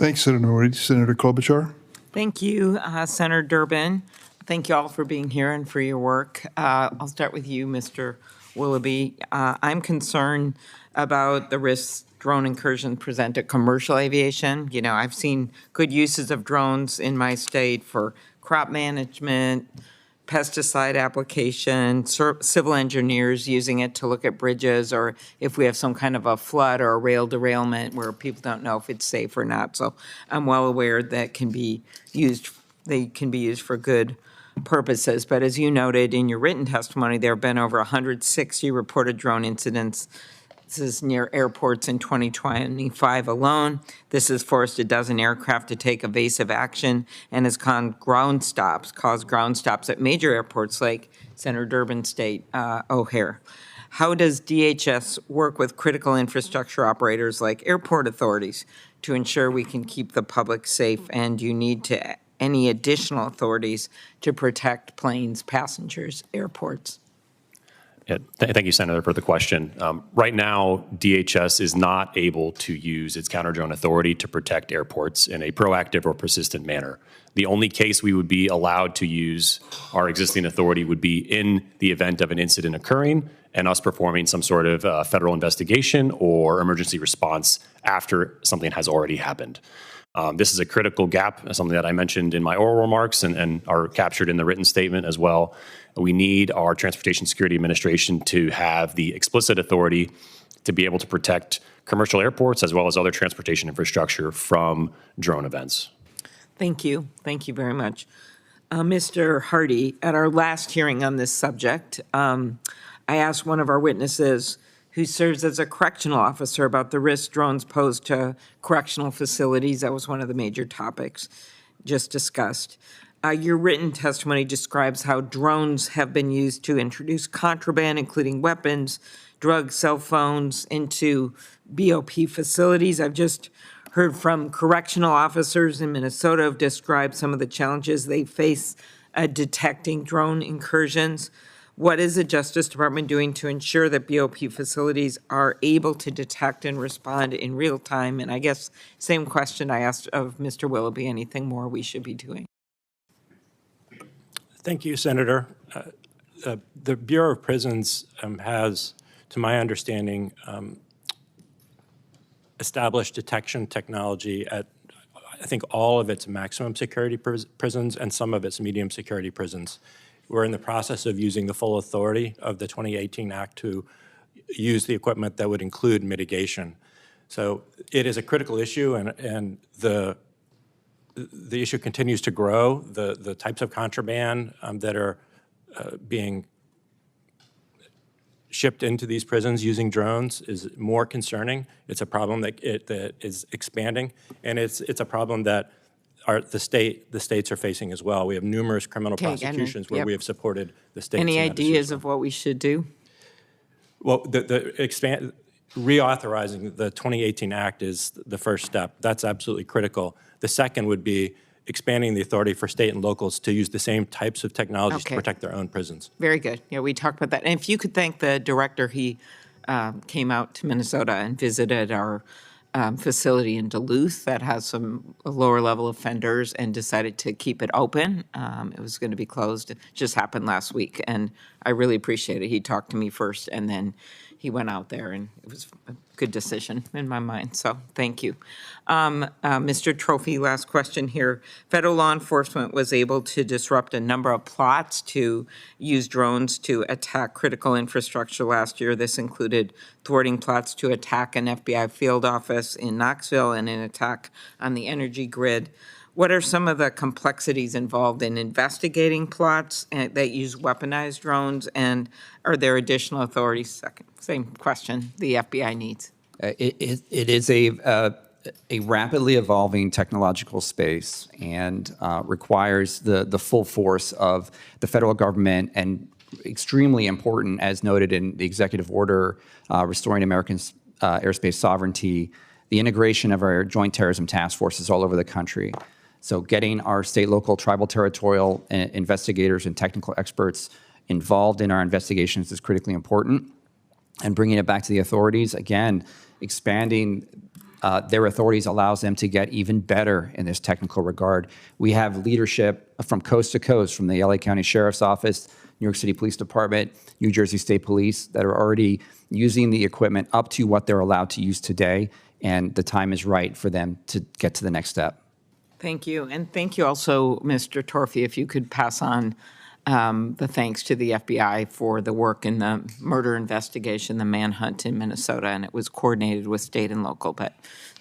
Thanks, Senator Norrie. Senator Klobuchar. Thank you, Senator Durbin. Thank you all for being here and for your work. I'll start with you, Mr. Willoughby. I'm concerned about the risks drone incursions present to commercial aviation. You know, I've seen good uses of drones in my state for crop management, pesticide application, civil engineers using it to look at bridges, or if we have some kind of a flood or a rail derailment where people don't know if it's safe or not. So I'm well aware that they can be used for good purposes. But as you noted in your written testimony, there have been over 160 reported drone incidents. This is near airports in 2025 alone. This has forced a dozen aircraft to take evasive action and has caused ground stops at major airports like Senator Durbin State O'Hare. How does DHS work with critical infrastructure operators like airport authorities to ensure we can keep the public safe? And do you need any additional authorities to protect planes, passengers, airports? Yeah, thank you, Senator, for the question. Right now, DHS is not able to use its counter-drone authority to protect airports in a proactive or persistent manner. The only case we would be allowed to use our existing authority would be in the event of an incident occurring and us performing some sort of federal investigation or emergency response after something has already happened. This is a critical gap, something that I mentioned in my oral remarks and are captured in the written statement as well. We need our Transportation Security Administration to have the explicit authority to be able to protect commercial airports as well as other transportation infrastructure from drone events. Thank you. Thank you very much. Mr. Hardy, at our last hearing on this subject, I asked one of our witnesses who serves as a correctional officer about the risk drones pose to correctional facilities. That was one of the major topics just discussed. Your written testimony describes how drones have been used to introduce contraband, including weapons, drugs, cell phones, into BOP facilities. I've just heard from correctional officers in Minnesota who have described some of the challenges they face detecting drone incursions. What is the Justice Department doing to ensure that BOP facilities are able to detect and respond in real time? And I guess same question I asked of Mr. Willoughby, anything more we should be doing? Thank you, Senator. The Bureau of Prisons has, to my understanding, established detection technology at, I think, all of its maximum security prisons and some of its medium security prisons. We're in the process of using the full authority of the 2018 Act to use the equipment that would include mitigation. So it is a critical issue, and the issue continues to grow. The types of contraband that are being shipped into these prisons using drones is more concerning. It's a problem that is expanding, and it's a problem that the states are facing as well. We have numerous criminal prosecutions where we have supported the states. Any ideas of what we should do? Well, reauthorizing the 2018 Act is the first step. That's absolutely critical. The second would be expanding the authority for state and locals to use the same types of technologies to protect their own prisons. Very good. Yeah, we talked about that. And if you could thank the director, he came out to Minnesota and visited our facility in Duluth that has some lower level offenders and decided to keep it open. It was going to be closed. It just happened last week, and I really appreciate it. He talked to me first, and then he went out there, and it was a good decision in my mind. So thank you. Mr. Trophy, last question here. Federal law enforcement was able to disrupt a number of plots to use drones to attack critical infrastructure last year. This included thwarting plots to attack an FBI field office in Knoxville and an attack on the energy grid. What are some of the complexities involved in investigating plots that use weaponized drones, and are there additional authorities? Same question the FBI needs. It is a rapidly evolving technological space and requires the full force of the federal government, and extremely important, as noted in the executive order restoring American airspace sovereignty, the integration of our joint terrorism task forces all over the country. So getting our state, local, tribal, territorial investigators and technical experts involved in our investigations is critically important. And bringing it back to the authorities, again, expanding their authorities allows them to get even better in this technical regard. We have leadership from coast to coast, from the LA County Sheriff's Office, New York City Police Department, New Jersey State Police, that are already using the equipment up to what they're allowed to use today, and the time is right for them to get to the next step. Thank you. And thank you also, Mr. Torfey, if you could pass on the thanks to the FBI for the work in the murder investigation, the manhunt in Minnesota, and it was coordinated with state and local, but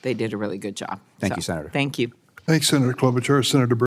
they did a really good job. Thank you, Senator. Thank you. Thanks, Senator Klobuchar. Senator